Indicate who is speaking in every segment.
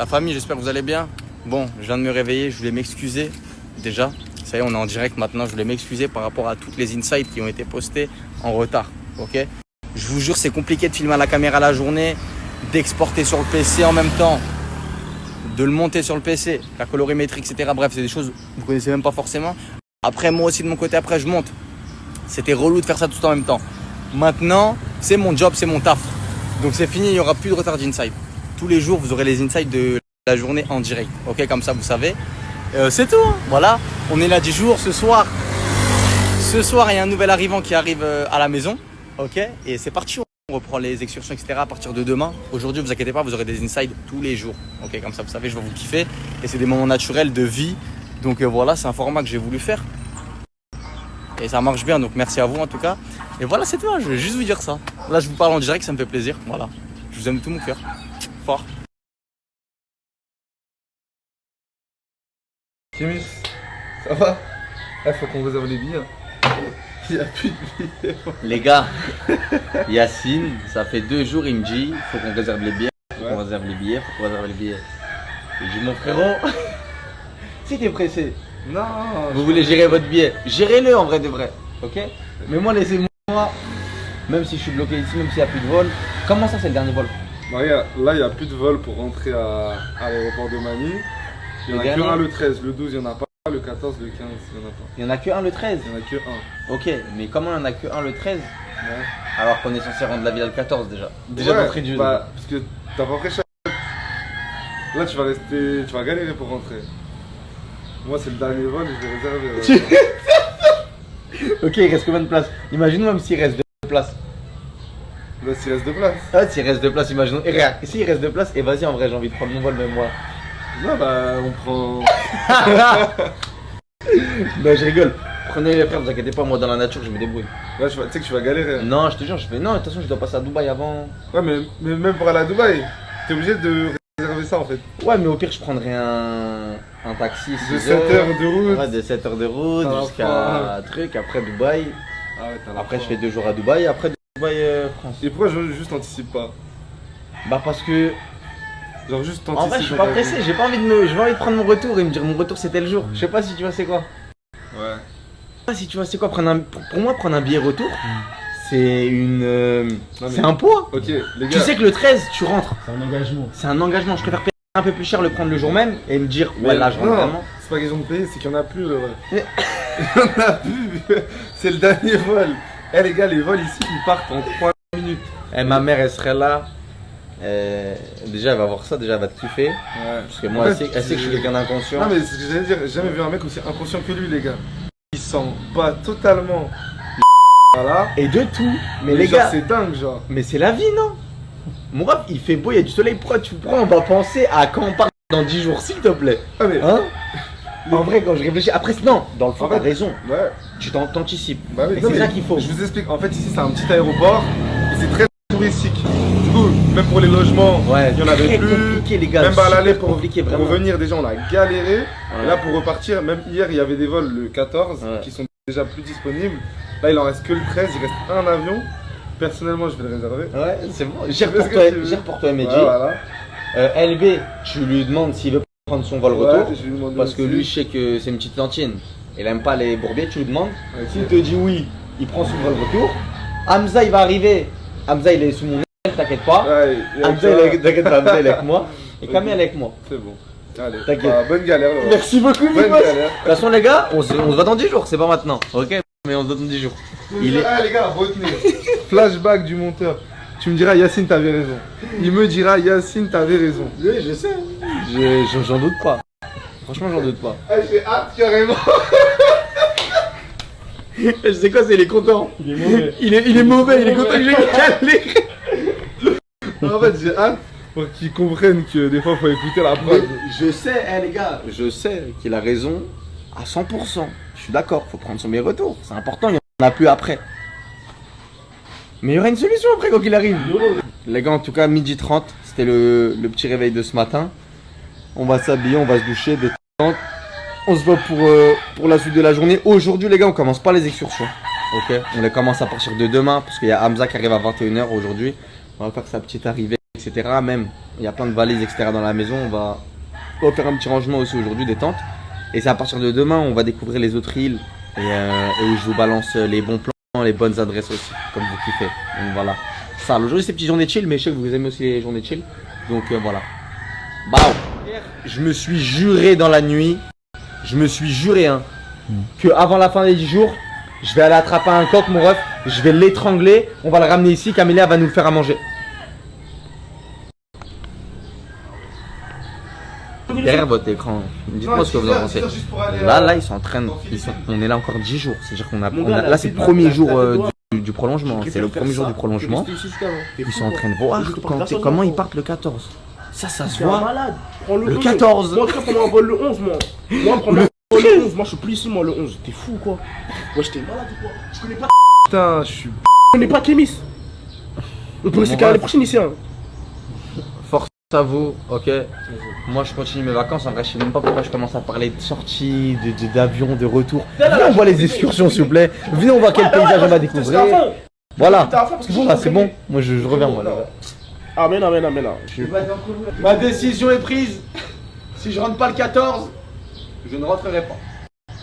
Speaker 1: La famille, j'espère que vous allez bien. Bon, je viens de me réveiller, je voulais m'excuser déjà. Ça y est, on est en direct maintenant, je voulais m'excuser par rapport à toutes les insights qui ont été postés en retard, ok? Je vous jure, c'est compliqué de filmer à la caméra la journée, d'exporter sur le PC en même temps, de le monter sur le PC, la colorimétrie, etc. Bref, c'est des choses que vous ne connaissez même pas forcément. Après, moi aussi de mon côté, après je monte. C'était relou de faire ça tout en même temps. Maintenant, c'est mon job, c'est mon taf. Donc c'est fini, il n'y aura plus de retard d'insight. Tous les jours, vous aurez les insights de la journée en direct. Ok, comme ça, vous savez. C'est tout, hein. Voilà, on est là 10 jours. Ce soir, il y a un nouvel arrivant qui arrive à la maison. Ok, et c'est parti. On reprend les excursions, etc. à partir de demain. Aujourd'hui, vous inquiétez pas, vous aurez des insights tous les jours. Ok, comme ça, vous savez, je vais vous kiffer. Et c'est des moments naturels de vie. Donc voilà, c'est un format que j'ai voulu faire. Et ça marche bien, donc merci à vous en tout cas. Et voilà, c'est tout, hein. Je vais juste vous dire ça. Là, je vous parle en direct, ça me fait plaisir. Voilà, je vous aime de tout mon cœur. Fort.
Speaker 2: Timus, ça va? Il faut qu'on réserve les billets. Il n'y a plus de billets.
Speaker 1: Les gars, Yacine, ça fait 2 jours, il me dit faut qu'on réserve les billets. Faut qu'on réserve les billets, faut qu'on réserve les billets. Je dis mon frérot, si t'es pressé,
Speaker 2: Non.
Speaker 1: vous voulez gérer votre billet, gérez-le en vrai de vrai, ok? Mais moi, laissez-moi, même si je suis bloqué ici, même s'il n'y a plus de vol. Comment ça, c'est le dernier vol?
Speaker 2: Bah, regarde, là, il n'y a plus de vol pour rentrer à l'aéroport de Manille. Il n'y en a que un le 13, le 12, il n'y en a pas. Le 14, le 15, il n'y en a pas.
Speaker 1: Il n'y en a que un le 13?
Speaker 2: Il n'y en a que un.
Speaker 1: Ok, mais comment il n'y en a que un le 13?
Speaker 2: Ouais.
Speaker 1: Alors qu'on est censé rendre la ville le 14 déjà.
Speaker 2: Déjà d'entrée de jeu. Bah, parce que t'as pas pris cher. Là, tu vas rester. Tu vas galérer pour rentrer. Moi, c'est le dernier vol et je vais réserver.
Speaker 1: Ok, il reste combien de places? Imagine même s'il reste 2 places.
Speaker 2: Là, s'il reste 2 places.
Speaker 1: Ah, s'il reste 2 places, imaginons. Et regarde, s'il reste 2 places, et vas-y, en vrai, j'ai envie de prendre mon vol, même moi.
Speaker 2: Non, bah, on prend.
Speaker 1: Bah, je rigole. Prenez les frères, vous inquiétez pas, moi dans la nature, je me débrouille.
Speaker 2: Là, tu sais que tu vas galérer.
Speaker 1: Non, je te jure, je fais non, de toute façon, je dois passer à Dubaï avant.
Speaker 2: Ouais, mais même pour aller à Dubaï, t'es obligé de réserver ça en fait.
Speaker 1: Ouais, mais au pire, je prendrai un taxi.
Speaker 2: De 7 heures de route.
Speaker 1: Ouais, de 7 heures de route jusqu'à un truc, après Dubaï.
Speaker 2: Ah ouais, t'as la
Speaker 1: Après, je
Speaker 2: foi.
Speaker 1: fais 2 jours à Dubaï, après Dubaï, France.
Speaker 2: Et pourquoi je juste anticipe pas?
Speaker 1: Bah, parce que.
Speaker 2: Genre, juste
Speaker 1: En
Speaker 2: t'anticipes.
Speaker 1: vrai, je suis pas pressé, j'ai pas envie de prendre mon retour et me dire mon retour c'est tel jour. Je sais pas si tu vois c'est quoi.
Speaker 2: Ouais.
Speaker 1: Je sais pas si tu vois c'est quoi. Pour moi, prendre un billet retour, c'est une.
Speaker 2: Non, mais-
Speaker 1: C'est un poids.
Speaker 2: Ok, les gars.
Speaker 1: Tu sais que le 13, tu rentres.
Speaker 3: C'est un engagement.
Speaker 1: C'est un engagement. Je préfère payer un peu plus cher, le prendre le jour même et me dire
Speaker 2: Mais
Speaker 1: ouais, là je rentre
Speaker 2: non,
Speaker 1: vraiment.
Speaker 2: c'est pas question de payer, c'est qu'il y en a plus le vol. Il y en a plus. C'est le dernier vol. Eh les gars, les vols ici, ils partent en 3 minutes.
Speaker 1: Et ma mère, elle serait là. Déjà, elle va voir ça, déjà, elle va te kiffer.
Speaker 2: Ouais.
Speaker 1: Parce que moi,
Speaker 2: En
Speaker 1: elle
Speaker 2: fait,
Speaker 1: sait que je suis quelqu'un d'inconscient.
Speaker 2: Non mais c'est ce que j'allais dire, j'ai jamais vu un mec aussi inconscient que lui les gars. Il s'en bat totalement. Voilà.
Speaker 1: Et de tout. Mais
Speaker 2: Mais
Speaker 1: les
Speaker 2: genre,
Speaker 1: gars,
Speaker 2: c'est dingue genre.
Speaker 1: mais c'est la vie, non? Mon ref, il fait beau, il y a du soleil. Pourquoi on va penser à quand on part dans 10 jours, s'il te plaît?
Speaker 2: Ah mais
Speaker 1: Hein? En vrai, quand je réfléchis, après, non, dans le fond,
Speaker 2: En fait,
Speaker 1: t'as raison.
Speaker 2: ouais.
Speaker 1: Tu t'anticipes.
Speaker 2: Bah oui,
Speaker 1: Et
Speaker 2: non,
Speaker 1: c'est
Speaker 2: mais
Speaker 1: ça qu'il faut.
Speaker 2: Je vous explique, en fait ici c'est un petit aéroport et c'est très touristique. Du coup, même pour les logements,
Speaker 1: Ouais,
Speaker 2: il y en avait
Speaker 1: très
Speaker 2: plus.
Speaker 1: compliqué, les gars.
Speaker 2: Même à
Speaker 1: super
Speaker 2: l'aller pour
Speaker 1: compliqué, vraiment.
Speaker 2: revenir déjà on a galéré.
Speaker 1: Ouais.
Speaker 2: Et là pour repartir, même hier il y avait des vols le 14
Speaker 1: Ouais.
Speaker 2: qui sont déjà plus disponibles. Là il en reste que le 13, il reste un avion. Personnellement je vais le réserver.
Speaker 1: Ouais, c'est bon.
Speaker 2: Parce que
Speaker 1: Gère pour toi, Mehdi.
Speaker 2: Ouais, voilà.
Speaker 1: LB, tu lui demandes s'il veut prendre son vol
Speaker 2: Ouais,
Speaker 1: retour.
Speaker 2: je vais lui demander
Speaker 1: Parce que
Speaker 2: aussi.
Speaker 1: lui, je sais que c'est une petite tantine. Il aime pas les bourbiers, tu lui demandes.
Speaker 2: Ok.
Speaker 1: S'il te dit oui, il prend son vol retour. Hamza, il va arriver. Hamza, il est sous mon aile, t'inquiète pas.
Speaker 2: Ouais, il y a
Speaker 1: Hamza,
Speaker 2: ça.
Speaker 1: t'inquiète pas, Hamza, il est avec moi. Et Camille, elle est avec moi.
Speaker 2: C'est bon. Allez,
Speaker 1: T'inquiète.
Speaker 2: bah, bonne galère. là.
Speaker 1: Merci beaucoup,
Speaker 2: Bonne
Speaker 1: Mimos. De
Speaker 2: galère.
Speaker 1: toute façon, les gars, on se voit dans 10 jours, c'est pas maintenant. Ok, mais on se voit dans 10 jours. Il est.
Speaker 2: Ah les gars, retenez. Flashback du monteur. Tu me diras Yacine, t'avais raison. Il me dira Yacine, t'avais raison.
Speaker 1: Oui, je sais. J'en doute pas. Franchement, j'en doute pas.
Speaker 2: Ah, j'ai hâte carrément.
Speaker 1: Je sais quoi, c'est il est content.
Speaker 3: Il est mauvais.
Speaker 1: Il est mauvais, il est content que j'ai galéré.
Speaker 2: En fait, j'ai hâte pour qu'ils comprennent que des fois, faut écouter la preuve.
Speaker 1: Je sais, les gars, je sais qu'il a raison à 100%. Je suis d'accord, faut prendre son meilleur retour. C'est important, il n'y en a plus après. Mais il y aura une solution après quand il arrive. Les gars, en tout cas, 12h30, c'était le petit réveil de ce matin. On va s'habiller, on va se doucher, détendre. On se voit pour la suite de la journée. Aujourd'hui, les gars, on commence pas les excursions. Ok, on les commence à partir de demain parce qu'il y a Hamza qui arrive à 21h aujourd'hui. On va faire sa petite arrivée, etc. Même, il y a plein de valises, etc. dans la maison. On va faire un petit rangement aussi aujourd'hui des tentes. Et c'est à partir de demain, on va découvrir les autres îles et où je vous balance les bons plans, les bonnes adresses aussi, comme vous kiffez. Donc voilà. Ça, aujourd'hui c'est petite journée chill, mais je sais que vous aimez aussi les journées chill. Donc voilà. Bah, je me suis juré dans la nuit, je me suis juré que avant la fin des 10 jours, je vais aller attraper un coq, mon ref, je vais l'étrangler, on va le ramener ici, Camélia va nous le faire à manger. Derrière votre écran, dites-moi ce que vous en pensez. Là, ils sont en train de. On est là encore 10 jours. C'est-à-dire qu'on a. Là, c'est le premier jour du prolongement. C'est le premier jour du prolongement. Ils sont en train de voir comment ils partent le 14. Ça se voit. Le 14.
Speaker 3: Moi, on m'envole le 11, moi. Moi, on me prend le 11. Moi, je suis plus ici, moi, le 11. T'es fou, quoi. Ouais, j'étais malade ou quoi? Je connais pas.
Speaker 2: Putain, je suis.
Speaker 3: Je connais pas Kémis. On peut rester qu'à l'année prochaine ici, hein.
Speaker 1: Force à vous, ok. Moi je continue mes vacances, en vrai je sais même pas pourquoi je commence à parler de sortie, d'avion, de retour. Viens on voit les excursions s'il vous plaît. Viens on voit quel paysage on va découvrir. Voilà, voilà c'est bon. Moi je reviens moi là.
Speaker 3: Amen.
Speaker 1: Ma décision est prise. Si je rentre pas le 14, je ne rentrerai pas.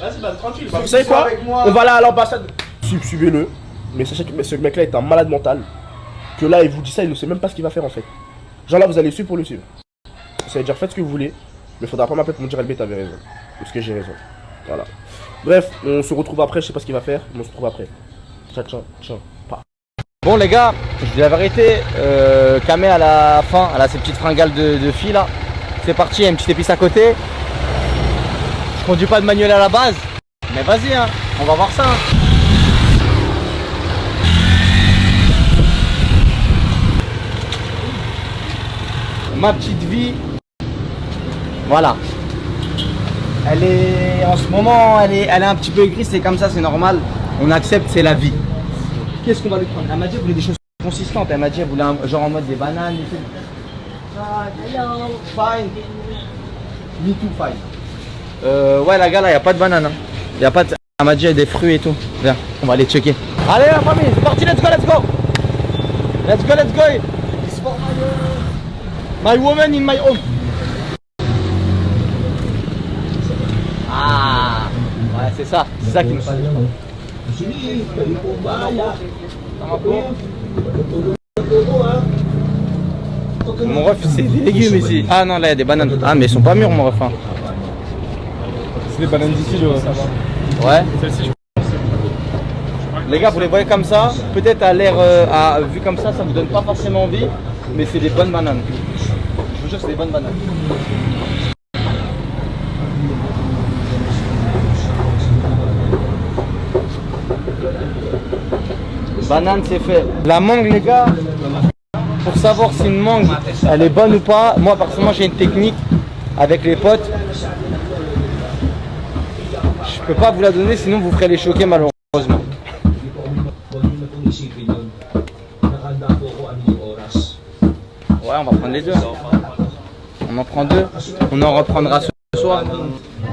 Speaker 3: Vas-y, bah tranquille. Vous savez quoi? On va là à l'ambassade. Suivez-le. Mais sachez que ce mec là est un malade mental. Que là il vous dit ça, il ne sait même pas ce qu'il va faire en fait. Genre là vous allez suivre pour le suivre. Ça veut dire faites ce que vous voulez, mais faudra pas m'appeler pour me dire LB t'avais raison. Parce que j'ai raison. Voilà. Bref, on se retrouve après, je sais pas ce qu'il va faire, mais on se retrouve après. Ciao.
Speaker 1: Bon les gars, je dis la vérité, Kamé à la fin, elle a ses petites fringales de filles là. C'est parti, il y a une petite épice à côté. Je conduis pas de manuel à la base, mais vas-y on va voir ça. Ma petite vie, voilà. Elle est en ce moment, elle est un petit peu grise, c'est comme ça, c'est normal. On accepte, c'est la vie. Qu'est-ce qu'on va lui prendre? Elle m'a dit qu'elle voulait des choses consistantes. Elle m'a dit qu'elle voulait genre en mode des bananes et tout. Hello. Fine. Me too fine. Ouais la gars là, y a pas de banane. Y a pas de... Elle m'a dit qu'il y a des fruits et tout. Viens, on va aller checker. Allez la famille, c'est parti, let's go. It's for my woman in my home. Ah, ouais, c'est ça qui me fait. Mon ref, c'est des légumes ici. Ah non, là il y a des bananes. Ah, mais ils sont pas mûrs, mon ref.
Speaker 2: C'est des bananes d'ici, le ça va.
Speaker 1: Ouais. Les gars, vous les voyez comme ça. Peut-être à l'air, vu comme ça vous donne pas forcément envie. Mais c'est des bonnes bananes. Je vous jure, c'est des bonnes bananes. Banane, c'est fait. La mangue, les gars, pour savoir si une mangue, elle est bonne ou pas, moi, personnellement, j'ai une technique avec les potes. Je peux pas vous la donner, sinon vous ferez les choquer, malheureusement. Ouais, on va prendre les deux. On en prend deux. On en reprendra ce soir.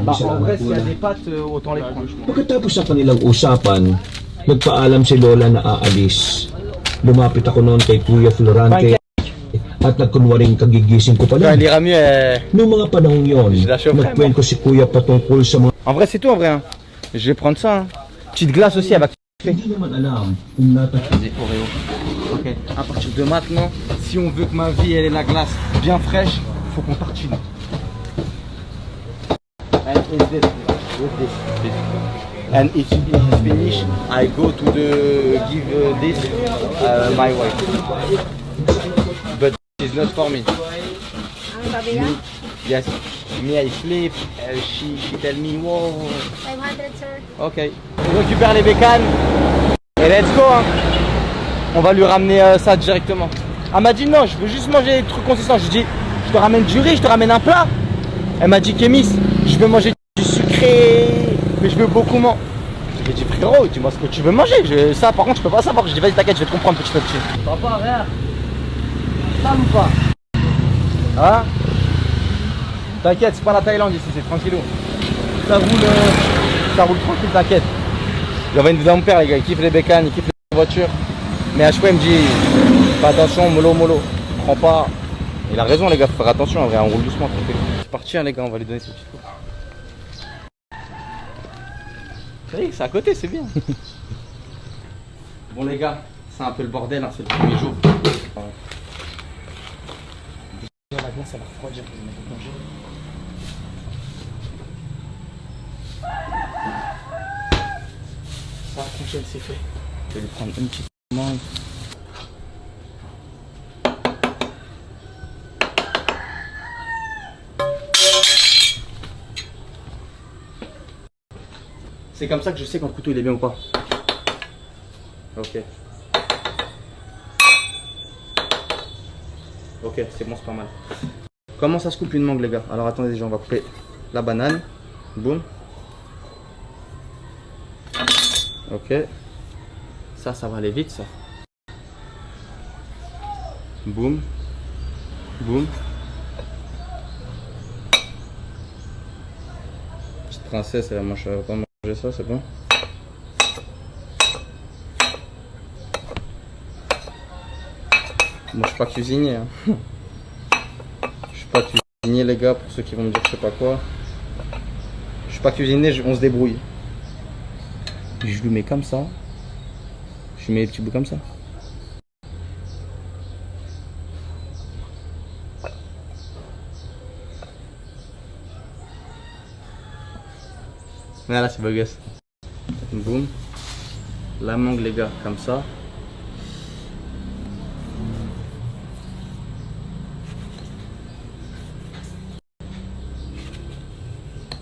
Speaker 1: Bah, en vrai, s'il y a des pâtes, autant les prendre.
Speaker 4: Pagkatapos sa kanilang usapan, nagpaalam si Lola na aalis. Lumapit ako noon kay Kuya Florante at nagkunwaring kagigising ko pa lang.
Speaker 1: Elle ira mieux.
Speaker 4: Noong mga panahong yon, nagkwento si Kuya patungkol sa mga...
Speaker 1: En vrai, c'est tout en vrai. Je vais prendre ça. Petite glace aussi avec.
Speaker 4: Hindi naman alam kung
Speaker 1: Vas-y, Oreo. Ok, à partir de maintenant, si on veut que ma vie elle ait la glace bien fraîche, faut qu'on tartine. And if it's finished, I go to the give this my wife. But it's not for me. Yes, me I sleep. She tell me wow.
Speaker 5: 500, sir.
Speaker 1: Ok. On récupère les bécanes et let's go. On va lui ramener ça directement. Elle m'a dit non, je veux juste manger des trucs consistants. Je dis, je te ramène du riz, je te ramène un plat. Elle m'a dit Kémis, je veux manger du sucré, mais je veux beaucoup moins. J'ai dit frérot, dis-moi ce que tu veux manger. Ça par contre je peux pas savoir. Je dis vas-y t'inquiète, je vais te comprendre petit à petit. Papa, rien. Ça ou pas? Hein? T'inquiète, c'est pas la Thaïlande ici, c'est tranquillou. Ça roule tranquille, t'inquiète. Il y avait une vidéo de mon père les gars, il kiffe les bécanes, il kiffe les voitures. Mais à chaque fois il me dit fais attention, mollo. comprend pas. Il a raison les gars, faut faire attention, en vrai, on roule doucement. C'est parti hein, les gars, on va lui donner ses petits coups. C'est à côté, c'est bien. Bon les gars, c'est un peu le bordel, hein, c'est le premier jour. La glace, ça va refroidir, je vais mettre au congé. Ça, congèle, c'est fait. Je vais lui prendre une petite mangue. C'est comme ça que je sais quand le couteau il est bien ou pas. Ok. Ok, c'est bon, c'est pas mal. Comment ça se coupe une mangue les gars? Alors attendez déjà, on va couper la banane. Boum. Ok. Ça va aller vite ça. Boum. Boum. Petite princesse, elle va pas manger ça, c'est bon. Moi je suis pas cuisinier hein. Je suis pas cuisinier les gars, pour ceux qui vont me dire je sais pas quoi. Je suis pas cuisinier, on se débrouille. Je lui mets comme ça. Je lui mets les petits bouts comme ça. Voilà, c'est beau gosse. Boum. La mangue les gars, comme ça.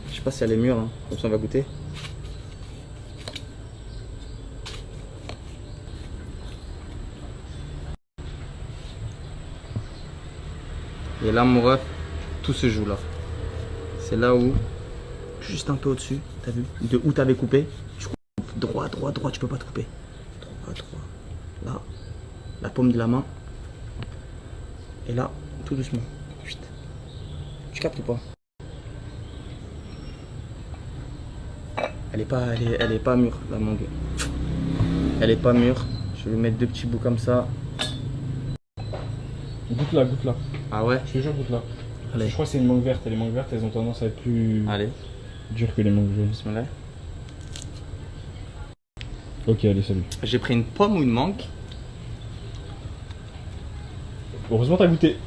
Speaker 1: Je sais pas si elle est mûre, hein. Comme ça on va goûter. Et là mon ref, tout se joue là. C'est là où, juste un peu au-dessus, t'as vu, de où t'avais coupé, tu coupes droit, droit, droit, tu peux pas te couper. Droit, droit. Là, la paume de la main. Et là, tout doucement. Chut. Tu captes ou pas? Elle est pas mûre la mangue. Elle est pas mûre. Je vais mettre deux petits bouts comme ça.
Speaker 5: Goûte là, goûte là.
Speaker 1: Ah ouais?
Speaker 5: Je te jure, goûte là.
Speaker 1: Allez.
Speaker 5: Je crois que c'est une mangue verte et les mangues vertes elles ont tendance à être plus
Speaker 1: Allez.
Speaker 5: dures que les mangues jaunes.
Speaker 1: Bismillah.
Speaker 5: Ok, allez, salut.
Speaker 1: J'ai pris une pomme ou une mangue.
Speaker 5: Heureusement t'as goûté.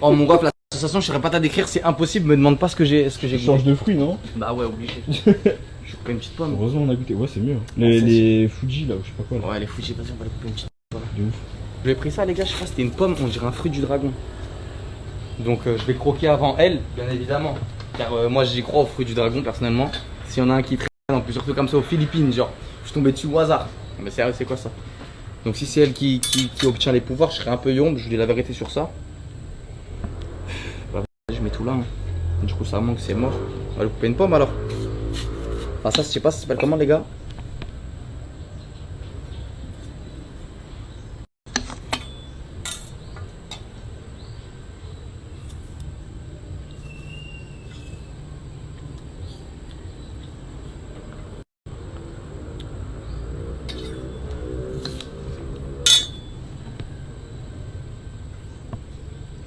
Speaker 1: Oh mon ref, la sensation, je saurais pas t'à décrire, c'est impossible, me demande pas ce que j'ai goûté.
Speaker 5: Change de fruit, non?
Speaker 1: Bah ouais, obligé. Je coupe une petite pomme.
Speaker 5: Heureusement on a goûté. Ouais, c'est mieux.
Speaker 1: ça,
Speaker 5: Les Fuji là, ou je sais pas quoi là.
Speaker 1: Ouais, les Fuji, vas-y, on va les couper une petite.
Speaker 5: De ouf.
Speaker 1: J'ai pris ça les gars, je sais pas, c'était une pomme, on dirait un fruit du dragon. Donc je vais croquer avant elle, bien évidemment. Car moi j'y crois au fruit du dragon personnellement. S'il y en a un qui traîne, en plus surtout comme ça aux Philippines, genre, je suis tombé dessus au hasard. Mais sérieux, c'est quoi ça? Donc si c'est elle qui obtient les pouvoirs, je serais un peu yombe, je vous dis la vérité sur ça. Bah, je mets tout là. Hein. Du coup ça manque, c'est mort. On va lui couper une pomme alors. Enfin ça, je sais pas, ça s'appelle comment les gars?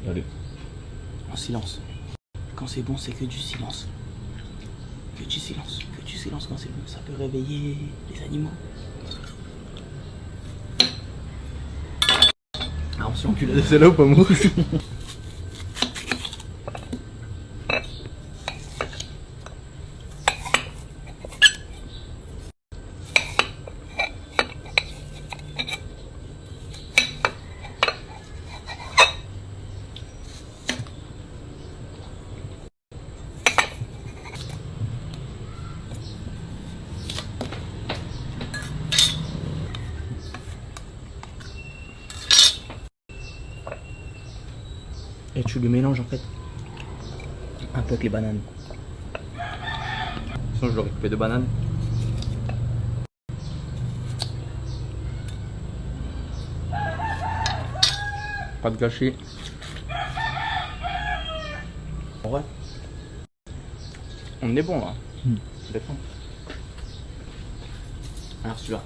Speaker 5: Allez.
Speaker 1: En silence. Quand c'est bon, c'est que du silence. Que du silence. Que du silence quand c'est bon. Ça peut réveiller les animaux. Ah, on s'est enculé de celle-là ou pas moi? Et tu le mélanges en fait un peu avec les bananes. Sinon je l'aurais coupé de bananes. Pas de gâchis. Ouais. On est bon là. Défend. Alors celui-là.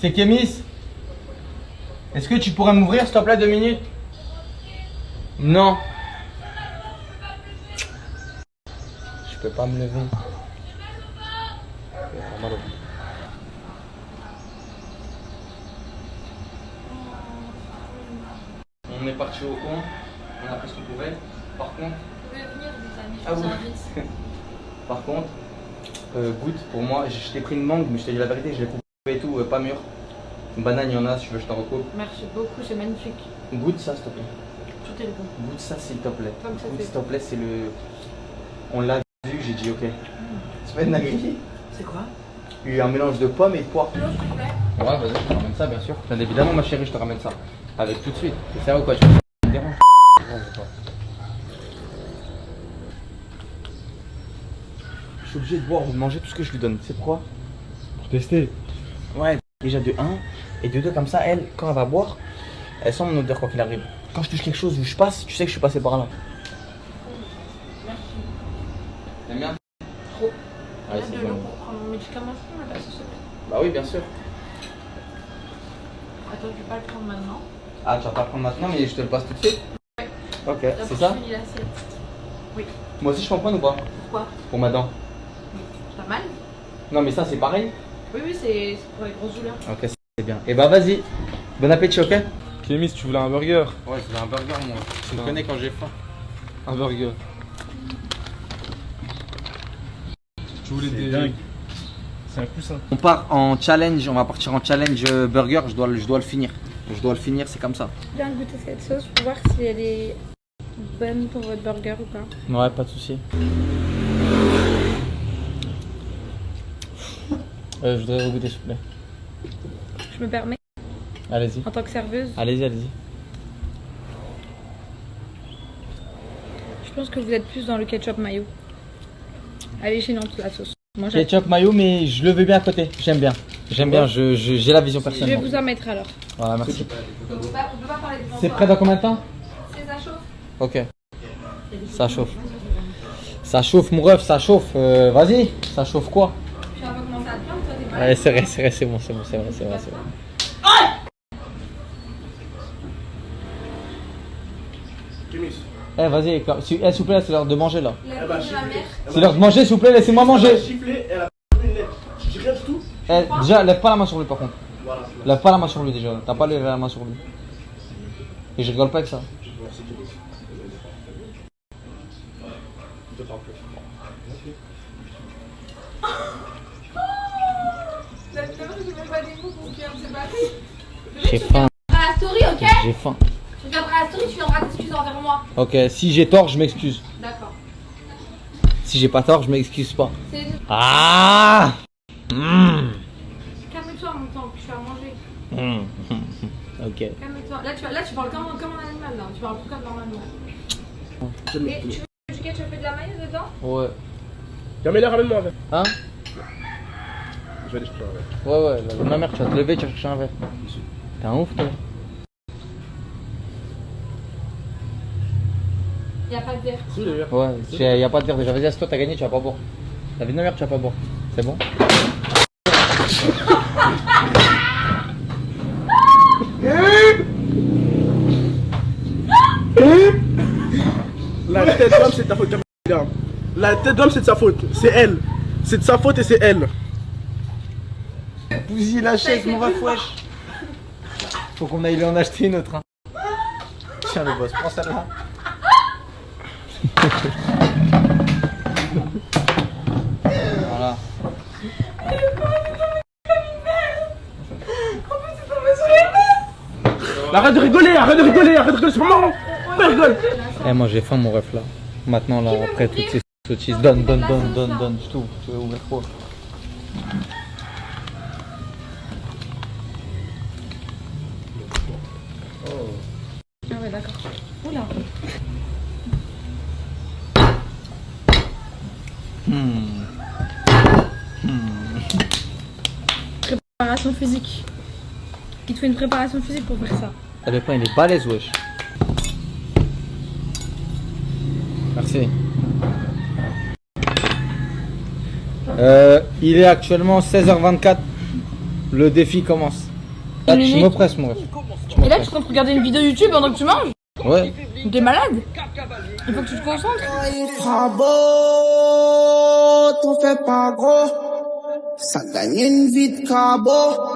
Speaker 1: C'est Kémis. Est-ce que tu pourrais m'ouvrir s'il te plaît 2 minutes? Non. Je peux pas me lever. On est parti au coin, on a pris ce qu'on pouvait. Par contre, ah oui. Par contre, goûte pour moi, je t'ai pris une mangue, mais je t'ai dit la vérité, je l'ai coupé et tout, pas mûr. Une banane, il y en a, si tu veux, je t'en recoupe.
Speaker 6: Merci beaucoup, c'est magnifique.
Speaker 1: Goûte ça, s'il te plaît.
Speaker 6: Tout est bon.
Speaker 1: Goûte ça, s'il te plaît.
Speaker 6: Comme ça,
Speaker 1: Goûte,
Speaker 6: c'est-
Speaker 1: s'il te plaît, c'est le. On l'a vu, j'ai dit ok. Tu fais une dinguerie?
Speaker 6: C'est quoi?
Speaker 1: Il y a eu un mélange de pommes et de poires.
Speaker 6: L'eau, s'il te plaît.
Speaker 1: Ouais, vas-y, je te ramène ça, bien sûr. Bien évidemment, ma chérie, je te ramène ça. Avec tout de suite. C'est ça ou quoi? Tu me déranges? Je suis obligé de boire ou de manger tout ce que je lui donne. C'est pourquoi?
Speaker 5: Pour tester.
Speaker 1: Ouais, déjà de 1 et de 2 comme ça, elle, quand elle va boire, elle sent mon odeur quoi qu'il arrive. Quand je touche quelque chose où je passe, tu sais que je suis passé par là.
Speaker 6: Merci.
Speaker 1: T'aimes bien?
Speaker 6: Trop.
Speaker 1: Ouais,
Speaker 6: Là,
Speaker 1: c'est
Speaker 6: de
Speaker 1: bon.
Speaker 6: l'eau pour prendre mon médicament, je peux me passer, s'il te plaît.
Speaker 1: Bah oui, bien sûr.
Speaker 6: Attends, je vais pas le prendre maintenant.
Speaker 1: Ah, tu vas pas le prendre maintenant, mais je te le passe tout de suite?
Speaker 6: Ouais.
Speaker 1: Ok,
Speaker 6: D'abord,
Speaker 1: c'est ça?
Speaker 6: je finis l'assiette. Oui.
Speaker 1: Moi aussi je peux en prendre ou pas?
Speaker 6: Pourquoi?
Speaker 1: Pour ma dent.
Speaker 6: T'as mal?
Speaker 1: Non mais ça c'est pareil?
Speaker 6: Oui, oui, c'est pour les grosses douleurs.
Speaker 1: Ok, c'est bien. Et bah vas-y. Bon appétit, ok?
Speaker 5: Kémis, tu voulais un burger?
Speaker 1: Ouais, je veux un burger moi. Tu me
Speaker 5: Non.
Speaker 1: connais quand j'ai faim.
Speaker 5: Un burger. Tu voulais des. dingue. C'est un coussin.
Speaker 1: On part en challenge, on va partir en challenge burger, je dois le finir. Je dois le finir, c'est comme ça.
Speaker 6: Bien goûter cette sauce pour voir si elle est bonne pour votre burger ou pas.
Speaker 1: Ouais, pas de souci. Je voudrais regoûter s'il vous plaît.
Speaker 6: Je me permets,
Speaker 1: Allez-y.
Speaker 6: en tant que serveuse,
Speaker 1: Allez-y, allez-y.
Speaker 6: je pense que vous êtes plus dans le ketchup mayo. Elle est gênante la sauce. Moi, j'aime.
Speaker 1: Ketchup mayo, mais je le veux bien à côté. J'aime bien. J'aime bien, j'ai la vision
Speaker 6: Je vais
Speaker 1: personnelle.
Speaker 6: vous en mettre alors.
Speaker 1: Voilà, merci.
Speaker 6: On peut pas parler de
Speaker 1: C'est prêt dans combien de temps?
Speaker 6: C'est ça chauffe.
Speaker 1: Ok. Ça chauffe. Ça chauffe mon ref, ça chauffe. Vas-y, ça chauffe quoi?
Speaker 6: Tu vas pas commencer à te plaindre, toi, t'es pas.
Speaker 1: Ouais, c'est vrai, c'est bon, c'est bon, c'est vrai, c'est vrai, c'est vrai.
Speaker 3: Kémis.
Speaker 1: Eh, vas-y, s'il vous plaît, c'est l'heure de manger là.
Speaker 6: La mère.
Speaker 1: C'est l'heure de manger, s'il vous plaît, laissez-moi manger.
Speaker 3: Giflé, elle a une lettre. Je dis rien du tout.
Speaker 1: Eh, déjà, lève pas la main sur lui par contre.
Speaker 3: Voilà.
Speaker 1: Lève pas la main sur lui déjà. T'as pas levé la main sur lui. Et je rigole pas avec ça.
Speaker 3: Merci Kémis. Je te parle plus.
Speaker 1: J'ai faim,
Speaker 6: À la story, ok?
Speaker 1: j'ai faim.
Speaker 6: Tu regarderas la story, tu viendras t'excuser envers moi.
Speaker 1: Ok, si j'ai tort, je m'excuse.
Speaker 6: D'accord.
Speaker 1: Si j'ai pas tort, je m'excuse pas.
Speaker 6: C'est.
Speaker 1: Ah
Speaker 6: Calme-toi, mon temps, je vais à manger.
Speaker 1: Ok.
Speaker 6: Calme-toi. Là, tu parles comme un animal, là. Tu parles plus comme normalement. Et tu veux du ketchup et de la mayonnaise dedans?
Speaker 1: Ouais.
Speaker 3: Yamela, ramène-moi un verre.
Speaker 1: Hein?
Speaker 3: Je vais aller chercher un verre.
Speaker 1: Ouais, ma mère, tu vas te lever, tu vas chercher un verre. T'es un ouf, toi.
Speaker 6: Y'a pas de verre.
Speaker 3: Si, les verres.
Speaker 1: Ouais, y a pas de verre déjà. Vas-y, assieds-toi, t'as gagné, tu vas pas boire. T'as vu de ma mère, tu vas pas boire. C'est bon?
Speaker 3: La tête d'homme, c'est de ta faute. Regarde. La tête d'homme, c'est de sa faute. C'est elle. C'est de sa faute et c'est elle.
Speaker 1: Bousille la chaise, mon ref, wesh. Faut qu'on aille lui en acheter une autre. Hein. Tiens, le boss, prends celle-là. Voilà.
Speaker 3: Arrête de rigoler, arrête de rigoler, c'est pas marrant. Pourquoi rigole?
Speaker 1: Eh, moi j'ai faim, mon ref là. Maintenant, là, après toutes ces sottises. Donne, je t'ouvre. Tu veux ouvrir quoi?
Speaker 6: Ah ouais, d'accord. Oula. Préparation physique. Il te faut une préparation physique pour faire ça.
Speaker 1: Ah, le pain, il est balèze, wesh. Merci. Il est actuellement 16h24. Le défi commence. Là, tu
Speaker 6: minutes.
Speaker 1: m'oppresses, mon ref.
Speaker 6: Et là, tu comptes regarder une vidéo YouTube pendant que tu manges?
Speaker 1: Ouais.
Speaker 6: T'es malade? Il faut que tu te concentres.
Speaker 7: Bravo, t'en fais pas gros. Ça gagne une vie de cabot.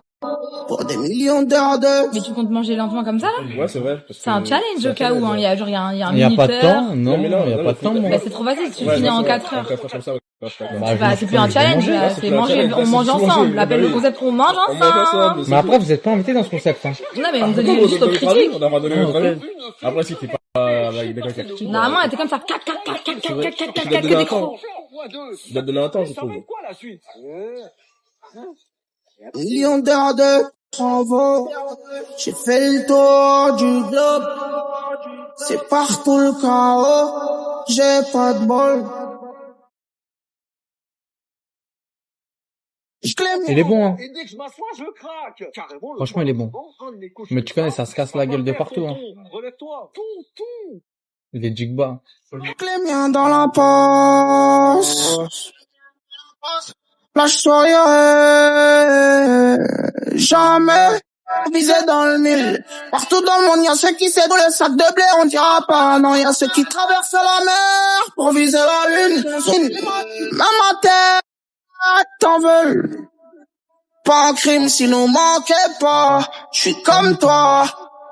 Speaker 7: Pour des millions d'heures de...
Speaker 6: Mais tu comptes manger lentement comme ça là?
Speaker 3: Ouais, c'est vrai. parce
Speaker 6: C'est
Speaker 3: que-
Speaker 6: un challenge au cas où, hein. Il y a genre, il y a un
Speaker 1: Il n'y a pas de
Speaker 6: minuteur.
Speaker 1: temps, non,
Speaker 3: mais
Speaker 1: il
Speaker 3: non,
Speaker 1: n'y a
Speaker 3: non,
Speaker 1: pas de temps, mon
Speaker 6: Bah,
Speaker 1: ref.
Speaker 6: c'est trop facile, tu
Speaker 3: Ouais,
Speaker 6: finis
Speaker 3: c'est
Speaker 6: en
Speaker 3: ça,
Speaker 6: 4 heures.
Speaker 3: 4 heures comme ça, ouais. Ouais, je suis d'accord.
Speaker 1: Bah,
Speaker 6: Bah, c'est plus un challenge,
Speaker 1: manger.
Speaker 6: là,
Speaker 3: c'est
Speaker 6: c'est
Speaker 3: plus un
Speaker 6: manger,
Speaker 3: challenge,
Speaker 6: on
Speaker 3: là,
Speaker 6: mange
Speaker 3: c'est manger,
Speaker 6: ensemble.
Speaker 3: bah
Speaker 6: L'appel
Speaker 3: oui.
Speaker 6: le concept, on mange
Speaker 3: On mange ensemble.
Speaker 6: ensemble.
Speaker 1: Mais après, vous n'êtes pas invité dans ce concept. Hein.
Speaker 6: Non, mais on
Speaker 3: Après,
Speaker 6: donne juste aux critiques.
Speaker 3: on a donné notre
Speaker 1: Ok.
Speaker 3: avis. Après, si t'es pas avec des gars qui critiquent,
Speaker 6: Normalement, elle était comme ça. Cac, cac, cac, cac, cac, cac, cac, cac,
Speaker 3: tu
Speaker 6: cac,
Speaker 3: dois
Speaker 6: que
Speaker 3: donner
Speaker 6: des
Speaker 3: un temps.
Speaker 6: crocs.
Speaker 3: Tu dois donner un temps, je trouve.
Speaker 7: Millions d'heures de travaux. J'ai fait le tour du globe. C'est partout le chaos. J'ai pas de bol.
Speaker 1: Il est bon, hein. Franchement, il est bon. Mais tu connais, ça se casse la gueule de partout. Hein. Il est jigba.
Speaker 7: Les miens dans la poche. La soirée, jamais visé dans le mille. Partout dans le monde, y'a ceux qui s'aident le sac de blé, on dira pas non. Y'a ceux qui traversent la mer pour viser la lune. Même à terre, t'en veux. Pas un crime si nous manquait pas. J'suis comme toi,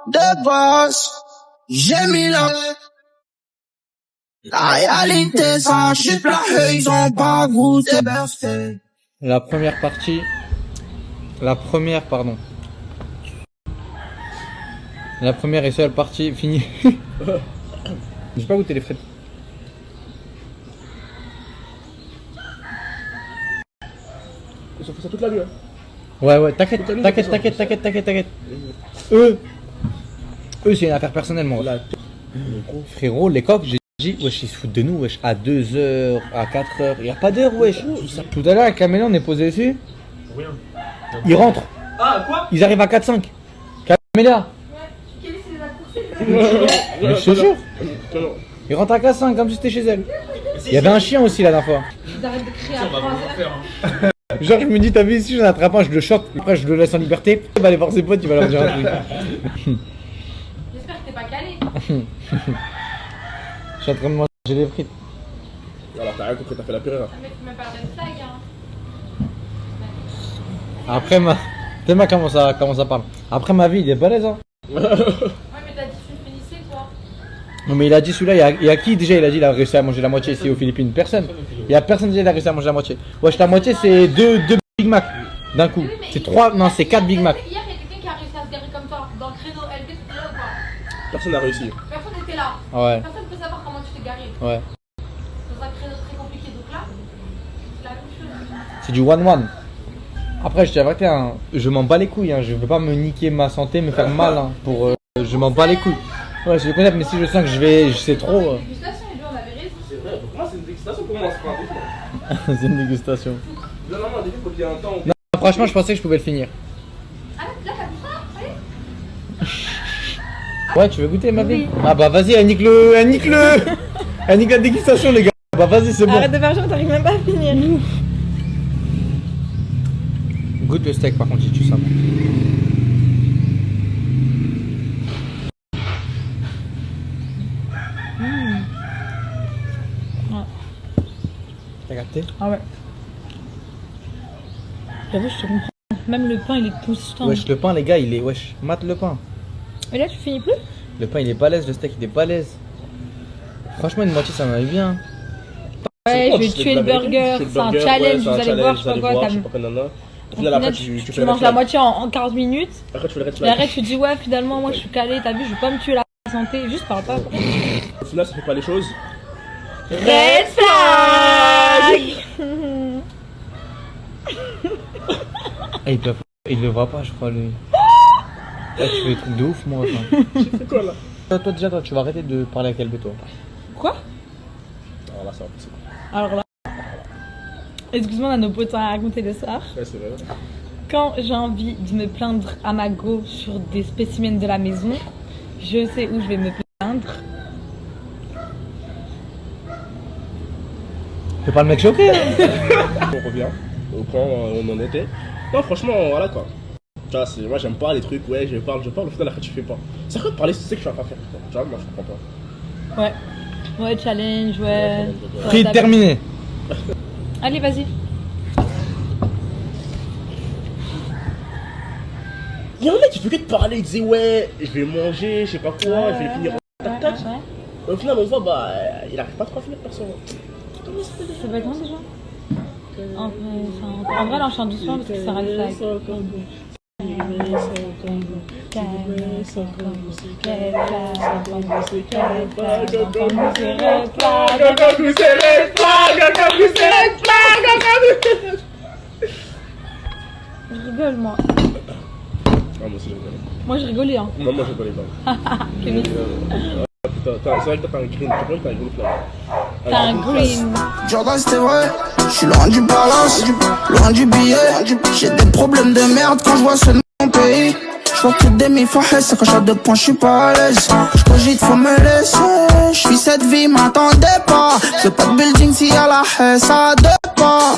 Speaker 7: de boss. J'ai mis la réalité, ça chute là, ils ont pas goûté birthday.
Speaker 1: La première partie. La première et seule partie finie. J'ai pas goûté les frites.
Speaker 3: Ils ont fait ça toute la nuit, hein.
Speaker 1: Ouais, t'inquiète. Eux, c'est une affaire personnelle, moi. Frérot, les coqs, j'ai dit, wesh, ils se foutent de nous, wesh, à 2h, à 4h, y a pas d'heure, wesh. Tout à l'heure, avec Camélia, on est posé dessus. Ils rentrent.
Speaker 5: Ah, quoi?
Speaker 1: Ils arrivent à 4-5. Camélia. Mais je te jure. Ils rentrent à 4-5 comme si c'était chez elle. Il y avait un chien aussi la dernière fois.
Speaker 6: Ils arrêtent de crier à
Speaker 5: On va
Speaker 6: 3
Speaker 5: vraiment
Speaker 6: heures.
Speaker 5: faire.
Speaker 1: Genre, je me dis, t'as vu, si j'en attrape un, je le choque. Après, je le laisse en liberté. Il va aller voir ses potes, il va leur dire un truc.
Speaker 6: J'espère que t'es pas calé.
Speaker 1: Je suis en train de manger les frites.
Speaker 3: Alors, t'as rien compris, t'as fait la purée, là.
Speaker 6: Mais tu m'as pas de flag, hein.
Speaker 1: Après, t'aimes comment ça parle. Après, ma vie, il est balèze, hein.
Speaker 6: Ouais, mais t'as dit que tu le finissais, toi.
Speaker 1: Non, mais il a dit celui-là, il y a qui déjà il a dit il a réussi à manger la moitié ici aux Philippines? Personne. Il y a personne déjà qui a réussi à manger la moitié. Wesh, la moitié c'est deux Big Mac d'un coup. C'est 3, non, c'est 4 Big Mac.
Speaker 6: Hier, il y a quelqu'un qui a réussi à se garer comme toi, dans le créneau LV, tu étais là ou pas?
Speaker 3: Personne n'a réussi.
Speaker 6: Personne n'était là.
Speaker 1: Ouais,
Speaker 6: Personne ne peut savoir comment tu t'es garé.
Speaker 1: ouais.
Speaker 6: Dans un créneau très compliqué, donc là, c'est la même chose.
Speaker 1: C'est du 1-1. Après, je t'ai averti, hein, je m'en bats les couilles, hein. Je veux pas me niquer ma santé, me faire mal, hein, pour. Je m'en bats les couilles. Ouais, je le connais, mais si je sens que c'est trop.
Speaker 6: Dégustation, et lui, on avait raison.
Speaker 3: C'est vrai, pour moi, c'est une dégustation, pour moi, c'est pas un défaut.
Speaker 1: C'est une dégustation.
Speaker 3: Non, un début, faut qu'il y ait un temps.
Speaker 1: Non, franchement, je pensais que je pouvais le finir.
Speaker 6: Ah, là, t'as vu ça? Allez.
Speaker 1: Ouais, tu veux goûter ma vie? Ah bah vas-y, elle nique elle nique la dégustation, les gars. Bah vas-y, c'est bon.
Speaker 6: Arrête de faire genre, t'arrives même pas à finir.
Speaker 1: Goûte le steak par contre, si tu sens. T'as capté?
Speaker 6: Ah ouais. J'avoue, je te comprends. Même le pain, il est consistant.
Speaker 1: Wesh, le pain, les gars, il est. Wesh, mate le pain.
Speaker 6: Et là, tu finis plus?
Speaker 1: Le pain, il est balèze, le steak, il est balèze. Franchement, une moitié, ça m'en bien.
Speaker 6: Ouais, je vais tuer le burger. C'est un challenge, vous allez voir, je sais pas quoi. Au final, tu manges la moitié en 15 minutes.
Speaker 3: Après, tu fais le red
Speaker 6: Et après, tu dis, ouais, finalement, moi, je suis calé. T'as vu, je veux pas me tuer la santé. Juste parle pas.
Speaker 3: Au final, ça fait pas les choses.
Speaker 6: Red flag.
Speaker 1: Il le voit pas, je crois, lui. Là, tu fais des trucs de ouf, moi. Enfin.
Speaker 3: C'est quoi là?
Speaker 1: Toi, déjà, tu vas arrêter de parler avec LB, toi.
Speaker 6: Quoi?
Speaker 3: Alors là, c'est impossible.
Speaker 6: Alors là. Excuse-moi, on a nos potes à raconter le soir.
Speaker 3: Ouais, c'est vrai.
Speaker 6: Quand j'ai envie de me plaindre à ma go sur des spécimens de la maison, je sais où je vais me plaindre.
Speaker 1: Fais pas le mec choqué, hein.
Speaker 3: On revient au point où on en était. Non, franchement, voilà quoi. Tu vois, moi j'aime pas les trucs, ouais, je parle, au final après tu fais pas. C'est quoi de parler, c'est que tu vas pas faire. Tu vois, moi je comprends pas.
Speaker 6: Ouais. Ouais, challenge, ouais.
Speaker 5: Prix terminé.
Speaker 6: Allez, vas-y.
Speaker 3: Il y a un mec qui fait que de parler, il disait ouais, je vais manger, je sais pas quoi, je vais finir en tac tac.
Speaker 6: Ouais.
Speaker 3: Au final, on voit, bah, il arrive pas trop à finir personne.
Speaker 6: Ça va être long déjà en vrai, là, on chante doucement parce que ça reste là. Je rigole, moi.
Speaker 3: Ah, moi aussi, je rigole.
Speaker 6: Moi, je rigolais, hein.
Speaker 3: Non, moi, je rigolais pas.
Speaker 6: Kémy.
Speaker 3: Putain, c'est vrai que toi, t'as un green. Tu vois que t'as un green flag.
Speaker 6: T'as un green.
Speaker 7: Jordan c'était vrai, je suis loin du balance, loin du billet. J'ai des problèmes de merde quand je vois ce mon pays. Je vois que des mi-fahes, c'est quand je de points, je suis pas à l'aise. Je cogite, faut me laisser. Je suis cette vie, m'attendez pas. Je veux pas de building s'il y a la haine, ça a deux pas.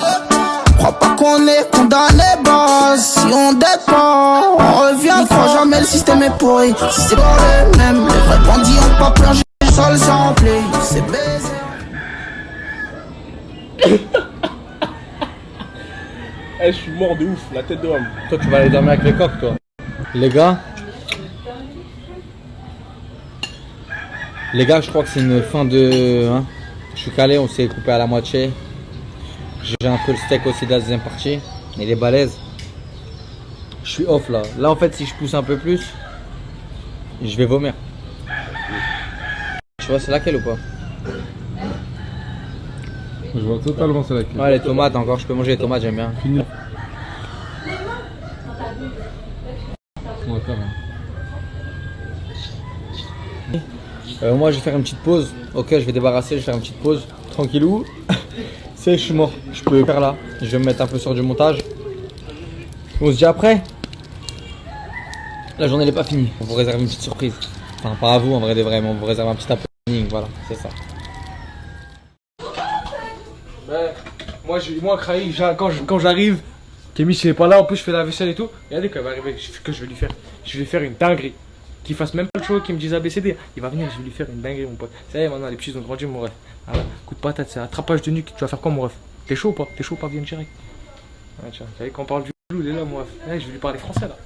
Speaker 7: Crois pas qu'on est condamné, boss. Si on dette pas, on revient. Faut jamais, le système est pourri. Si c'est pas les mêmes, les vrais bandits ont pas plongé. Le sol s'est rempli, c'est baisé.
Speaker 3: Eh, je suis mort de ouf, la tête de homme.
Speaker 5: Toi, tu vas aller dormir avec les coqs, toi. Les gars, je crois que c'est une fin de. Hein, je suis calé, on s'est coupé à la moitié. J'ai un peu le steak aussi de la deuxième partie. Il est balèze. Je suis off là. Là, en fait, si je pousse un peu plus, je vais vomir. Tu vois, c'est laquelle ou pas?
Speaker 2: Je vois totalement c'est laquelle.
Speaker 5: Ouais, les tomates encore, je peux manger les tomates, j'aime bien.
Speaker 2: Fini. On va faire
Speaker 5: Moi, je vais faire une petite pause. Ok, je vais débarrasser, je vais faire une petite pause. Tranquillou. C'est, je suis mort. Je peux faire là. Je vais me mettre un peu sur du montage. On se dit après. La journée n'est pas finie. On vous réserve une petite surprise. Enfin, pas à vous en vrai de vrai, mais on vous réserve un petit happening. Voilà, c'est ça.
Speaker 8: Ouais, moi Kraï, quand j'arrive, Kémy il est pas là, en plus je fais la vaisselle et tout. Regardez quand il va arriver, que je vais lui faire. Je vais lui faire une dinguerie. Qu'il fasse même pas le choix, qu'il me dise ABCD. Il va venir, je vais lui faire une dinguerie, mon pote. Ça y est, maintenant les petits ont grandi, mon ref. Voilà, coup de patate, c'est attrapage de nuque. Tu vas faire quoi, mon ref? T'es chaud ou pas? T'es chaud ou pas? Viens direct. Ouais, tiens, vous savez, quand on parle du loup, il est là, mon ref. Ouais, je vais lui parler français là.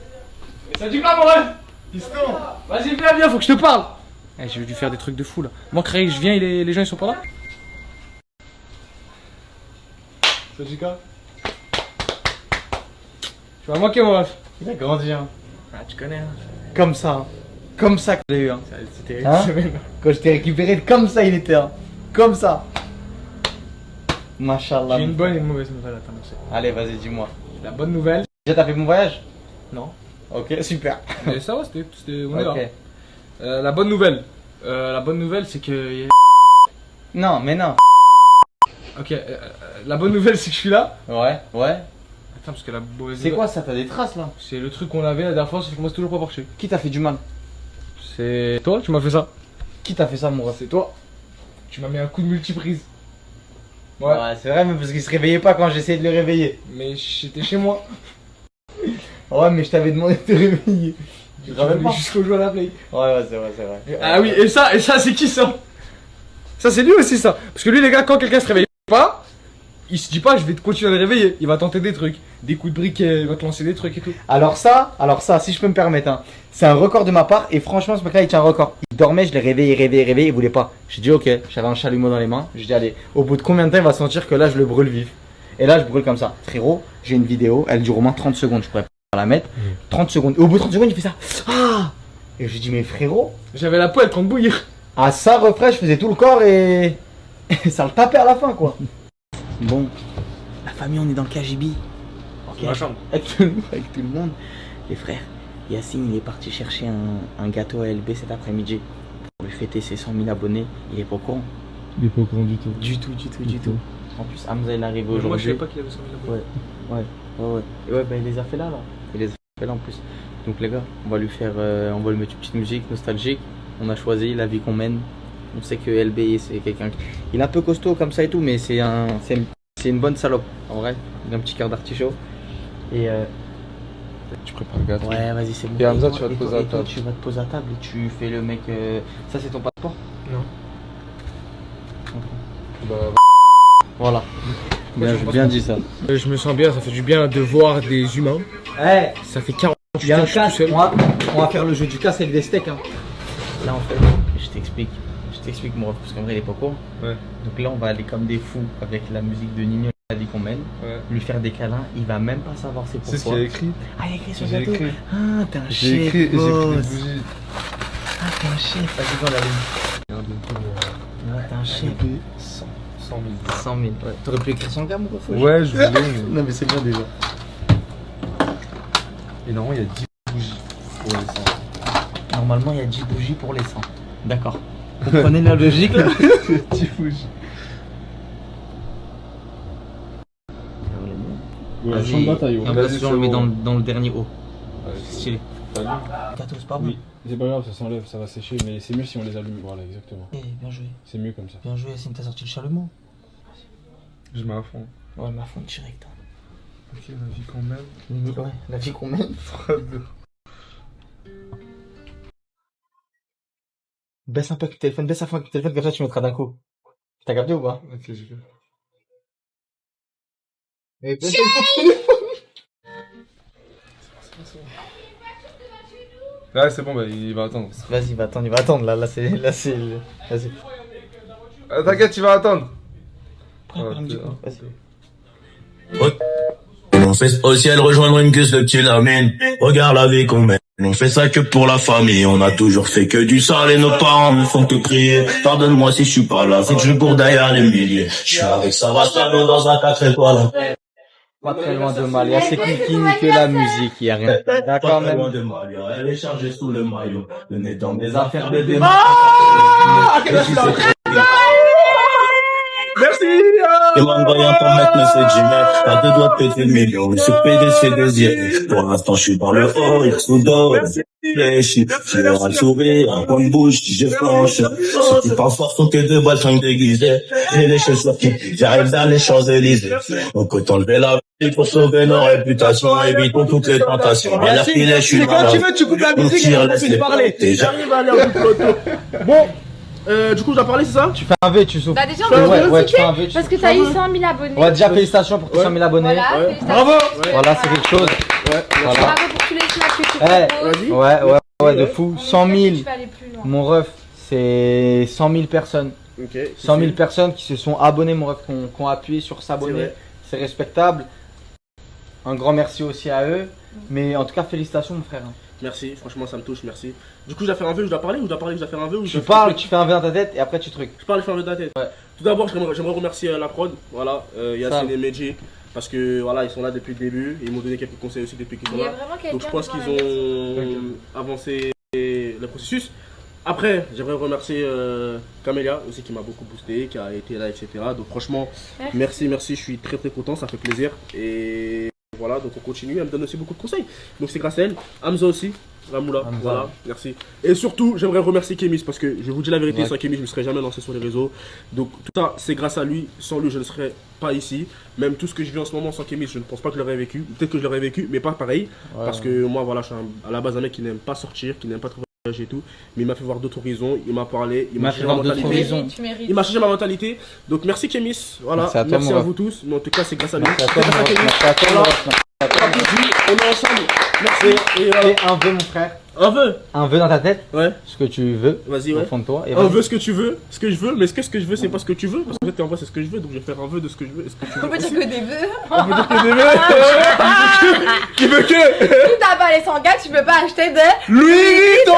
Speaker 8: Mais ça dit quoi, mon ref? Piston! Vas-y, viens, faut que je te parle! Ouais, je vais lui faire des trucs de fou là. Moi, Kraï, je viens, les gens ils sont pas là? Ça dit quoi? Tu vas manquer, mon ref.
Speaker 5: Il a grandi, hein.
Speaker 8: Ah, tu connais, hein.
Speaker 5: Comme ça. Hein. Comme ça que j'ai eu. Hein.
Speaker 8: C'était une
Speaker 5: Hein
Speaker 8: semaine.
Speaker 5: Quand je t'ai récupéré, comme ça il était. Hein. Comme ça. Machallah.
Speaker 8: J'ai une bonne et une mauvaise nouvelle à t'annoncer.
Speaker 5: Allez, vas-y, dis-moi.
Speaker 8: La bonne nouvelle.
Speaker 5: Déjà, t'as fait mon voyage?
Speaker 8: Non.
Speaker 5: Ok, super.
Speaker 8: Mais ça va, on est
Speaker 5: Ok.
Speaker 8: là. La bonne nouvelle, c'est que.
Speaker 5: Non, mais non.
Speaker 8: Ok, la bonne nouvelle, c'est que je suis là.
Speaker 5: Ouais.
Speaker 8: Attends, parce que la mauvaise
Speaker 5: C'est
Speaker 8: nouvelle-
Speaker 5: quoi ça? T'as des traces là?
Speaker 8: C'est le truc qu'on avait la dernière fois, sauf que moi, c'est toujours pas marché.
Speaker 5: Qui t'a fait du mal?
Speaker 8: C'est toi, tu m'as fait ça.
Speaker 5: Qui t'a fait ça, mon ref?
Speaker 8: C'est toi. Tu m'as mis un coup de multiprise.
Speaker 5: Ouais, c'est vrai, mais parce qu'il se réveillait pas quand j'essayais de le réveiller.
Speaker 8: Mais j'étais chez moi.
Speaker 5: Ouais, mais je t'avais demandé de te réveiller.
Speaker 8: Tu
Speaker 5: te rappelles
Speaker 8: m'as
Speaker 5: pas?
Speaker 8: mis jusqu'au jeu à la play.
Speaker 5: Ouais, c'est vrai.
Speaker 8: Ah oui, et ça, c'est qui ça? Ça, c'est lui aussi, ça. Parce que lui, les gars, quand quelqu'un se réveille pas, il se dit pas, je vais continuer à le réveiller. Il va tenter des trucs, des coups de briquet, il va te lancer des trucs et tout.
Speaker 5: Alors ça, si je peux me permettre, hein, c'est un record de ma part et franchement, ce mec-là, il tient un record. Il dormait, je l'ai réveillé, il voulait pas. J'ai dit ok, j'avais un chalumeau dans les mains. J'ai dit allez, au bout de combien de temps il va sentir que là, je le brûle vif? Et là, je brûle comme ça. Frérot, j'ai une vidéo, elle dure au moins 30 secondes, je pourrais pas la mettre. 30 secondes. Et au bout de 30 secondes, il fait ça. Ah! Et je dis mais frérot,
Speaker 8: J'avais la peau, elle train de bouillir.
Speaker 5: à ça, refrais, je faisais tout le corps et ça le tapait à la fin quoi. Bon, la famille, on est dans le KGB.
Speaker 8: Dans ma chambre.
Speaker 5: Avec tout le monde. Les frères, Yacine, il est parti chercher un gâteau à LB cet après-midi pour lui fêter ses 100 000 abonnés. Il est pas au courant.
Speaker 2: Il est pas au courant du tout.
Speaker 5: Du tout. En plus, Hamza, il est arrivé
Speaker 8: Moi, je
Speaker 5: aujourd'hui.
Speaker 8: savais pas qu'il avait 100 000 abonnés.
Speaker 5: Ouais. Et ouais, bah il les a fait là. Il les a fait là en plus. Donc les gars, on va lui mettre une petite musique nostalgique. On a choisi La vie qu'on mène. On sait que LB, c'est quelqu'un il est un peu costaud comme ça et tout, mais c'est une bonne salope. En vrai, il a un petit cœur d'artichaut. Et
Speaker 2: Tu prépares le gâteau.
Speaker 5: Ouais, vas-y, c'est bon.
Speaker 2: Et Hamza,
Speaker 5: toi-
Speaker 2: tu vas te
Speaker 5: et toi-
Speaker 2: poser à
Speaker 5: et toi,
Speaker 2: table.
Speaker 5: Tu vas te poser à table et tu fais le mec. Ça, c'est ton passeport?
Speaker 2: Bah,
Speaker 5: Voilà. Bien dit ça.
Speaker 8: Je me sens bien, ça fait du bien de voir des humains.
Speaker 5: Eh,
Speaker 8: Ça fait 48
Speaker 5: il y a
Speaker 8: ans
Speaker 5: un
Speaker 8: que je suis tout
Speaker 5: casse.
Speaker 8: seul.
Speaker 5: On va faire le jeu du casse avec des steaks. Hein. Là, en fait, je t'explique, mon ref, parce qu'en vrai, il est pas au courant.
Speaker 2: Ouais.
Speaker 5: Donc là, on va aller comme des fous avec la musique de Nino, la vie qu'on mène.
Speaker 2: Ouais.
Speaker 5: Lui faire des câlins, il va même pas savoir c'est
Speaker 2: c'est ce
Speaker 5: pourquoi.
Speaker 2: qu'il y a écrit.
Speaker 5: Ah, il y a écrit sur le
Speaker 2: J'ai
Speaker 5: gâteau.
Speaker 2: écrit.
Speaker 5: Ah, t'es un
Speaker 2: J'ai
Speaker 5: chef,
Speaker 2: écrit et j'ai pris des
Speaker 5: boss.
Speaker 2: bougies.
Speaker 5: Ah, t'es un chef. Vas-y, viens, on l'avait mis. Ah, t'es un chef.
Speaker 2: 100 000.
Speaker 5: 100 000. Ouais. T'aurais pu écrire 100 grammes, mon ref?
Speaker 2: Ouais, je voulais. mais-
Speaker 5: Non, mais c'est bien déjà.
Speaker 2: Et normalement, il y a 10 bougies pour les 100.
Speaker 5: Normalement, il y a 10 bougies pour les 100. D'accord. Vous comprenez la logique là?
Speaker 2: 10 bougies.
Speaker 5: Vas-y, et on
Speaker 2: Vas-y,
Speaker 5: on le met
Speaker 2: c'est bon.
Speaker 5: dans le dernier haut.
Speaker 2: Ouais,
Speaker 5: C'est stylé.
Speaker 2: Vas-y.
Speaker 5: Gâteau, c'est pas bon.
Speaker 9: Oui, c'est pas grave, ça s'enlève, ça va sécher, mais c'est mieux si on les allume. Voilà, exactement.
Speaker 5: Eh, bien joué.
Speaker 9: C'est mieux comme ça.
Speaker 5: Bien joué, Yacine, t'as sorti le chalumeau.
Speaker 2: Je mets à fond.
Speaker 5: Ouais, ma fond direct. Hein.
Speaker 2: Ok, la vie qu'on mène.
Speaker 5: Ouais, la vie qu'on mène. Baisse un peu avec le téléphone, baisse un peu avec le téléphone, comme ça tu mettras d'un coup. T'as capté ou pas?
Speaker 2: Ok, je vais.
Speaker 5: Eh, baisse un peu.
Speaker 2: Là, c'est bon, bah, il va attendre.
Speaker 5: Vas-y, il va attendre, là c'est Vas-y.
Speaker 2: Ah, t'inquiète, il va attendre.
Speaker 5: Prends la musique,
Speaker 2: ok.
Speaker 5: vas-y.
Speaker 10: On fait au ciel rejoindre une queue de petit lamine. Regarde la vie qu'on mène. On fait ça que pour la famille. On a toujours fait que du sale et nos parents ne font que crier. Pardonne-moi si je suis pas là. C'est que je cours derrière les milliers. Je suis avec Savastano dans un 4 étoiles.
Speaker 5: Pas très loin de Malia, c'est qui que la musique, y a rien. D'accord,
Speaker 10: Pas très loin
Speaker 5: même.
Speaker 10: de Malia. Elle est chargée sous le maillot. Le nez dans des affaires de démon.
Speaker 3: Merci.
Speaker 10: Et moi, rien pour mettre le sédiment. Pas deux doigts de péter le million. Je suis PDC désiré. Pour l'instant, je suis dans le haut, il sous d'eau. Fléchi, j'ai un sourire, un coin de bouche, si je flanche. Ceux qui parlent fort sont que deux balles sont déguisées. J'ai les chaussures qui, j'arrive dans les Champs-Élysées. Donc autant lever la vie pour sauver nos réputations. Évitons toutes les tentations. À la filet, je suis
Speaker 3: C'est quand tu veux, tu coupes la
Speaker 10: On
Speaker 3: musique
Speaker 10: tire,
Speaker 3: et on
Speaker 10: laisse
Speaker 3: peut
Speaker 10: les
Speaker 3: parler.
Speaker 10: déjà.
Speaker 3: J'arrive à aller au bout de l'auto. Bon, du coup, je dois parler, c'est ça?
Speaker 5: Tu fais un V, tu souffles.
Speaker 6: Bah déjà, on va
Speaker 5: Ouais,
Speaker 6: te
Speaker 5: ouais, tu
Speaker 6: féliciter
Speaker 5: fais un V, tu
Speaker 6: parce que
Speaker 5: souffles.
Speaker 6: t'as eu 100 000 abonnés.
Speaker 5: Ouais, déjà, félicitations pour tes 100 000 abonnés.
Speaker 6: Voilà, félicitations.
Speaker 3: Bravo.
Speaker 5: Voilà, c'est quelque chose.
Speaker 3: Ouais,
Speaker 5: Voilà.
Speaker 6: Bravo pour tous les snaps que tu
Speaker 5: Eh,
Speaker 6: proposes.
Speaker 3: vas-y.
Speaker 5: Ouais, de fou. 100 000.
Speaker 6: Tu vas aller plus loin.
Speaker 5: Mon ref, c'est 100 000 personnes.
Speaker 3: Ok.
Speaker 5: 100 000 personnes qui se sont abonnées, mon ref, qui ont appuyé sur
Speaker 3: C'est
Speaker 5: s'abonner.
Speaker 3: vrai.
Speaker 5: C'est respectable. Un grand merci aussi à eux. Mais en tout cas, félicitations, mon frère.
Speaker 3: Merci, franchement, ça me touche, merci. Du coup, je dois faire un vœu, je dois parler ou je dois parler, je dois faire un vœu ou je
Speaker 5: Tu
Speaker 3: dois
Speaker 5: parles, tu fais un V dans ta tête et après tu trucs.
Speaker 3: Je parle, je fais un vœu de la tête.
Speaker 5: Ouais.
Speaker 3: Tout d'abord, j'aimerais remercier la prod, voilà, Yacine
Speaker 5: Ça.
Speaker 3: et Medji, parce que voilà, ils sont là depuis le début, ils m'ont donné quelques conseils aussi depuis qu'ils sont
Speaker 6: Il y a
Speaker 3: là.
Speaker 6: vraiment quelqu'un
Speaker 3: Donc je pense qu'ils
Speaker 6: devant la maison.
Speaker 3: ont avancé le processus. Après, j'aimerais remercier Camélia aussi qui m'a beaucoup boosté, qui a été là, etc. Donc franchement, merci, je suis très très content, ça fait plaisir. Et voilà, donc on continue, elle me donne aussi beaucoup de conseils. Donc c'est grâce à elle. Hamza aussi, la moula,
Speaker 5: Hamza.
Speaker 3: voilà, merci. Et surtout, j'aimerais remercier Kémis parce que je vous dis la vérité,
Speaker 5: Ouais.
Speaker 3: sans Kémis, je ne me serais jamais lancé sur les réseaux. Donc tout ça, c'est grâce à lui. Sans lui, je ne serais pas ici. Même tout ce que je vis en ce moment sans Kémis, je ne pense pas que je l'aurais vécu. Peut-être que je l'aurais vécu, mais pas pareil. Parce que moi, voilà, je suis à la base un mec qui n'aime pas sortir, qui n'aime pas trouver et tout. Mais il m'a fait voir d'autres horizons, il m'a parlé, il m'a changé ma mentalité.
Speaker 5: horizons.
Speaker 6: Tu mérites.
Speaker 3: Il m'a changé ma mentalité. Donc merci Kémis, voilà,
Speaker 5: Merci à toi,
Speaker 3: merci
Speaker 5: mon
Speaker 3: à
Speaker 5: ref.
Speaker 3: vous tous. Mais en tout cas, c'est grâce à lui.
Speaker 5: Merci à toi,
Speaker 3: C'est grâce
Speaker 5: mon
Speaker 3: à
Speaker 5: ref.
Speaker 3: Kémis.
Speaker 5: Merci à toi, mon
Speaker 3: Voilà.
Speaker 5: ref. Merci à toi.
Speaker 3: Applaudis, on est ensemble. Merci. Et
Speaker 5: Fais un vœu, mon frère.
Speaker 3: un vœu.
Speaker 5: Un vœu dans ta tête,
Speaker 3: Ouais.
Speaker 5: ce que tu veux,
Speaker 3: Vas-y,
Speaker 5: au
Speaker 3: ouais.
Speaker 5: fond de toi. Et
Speaker 3: Un
Speaker 5: vas-y.
Speaker 3: vœu ce que tu veux, ce que je veux, mais est-ce que ce que je veux c'est pas ce que tu veux? Parce qu'en fait en vrai c'est ce que je veux, donc je vais faire un vœu de ce que je veux et ce que tu veux.
Speaker 6: On peut dire
Speaker 3: aussi.
Speaker 6: que des vœux.
Speaker 3: On peut dire que des vœux. Qui veut que
Speaker 6: Si t'as pas les 100 gars, tu peux pas acheter de
Speaker 3: Louis Vuitton.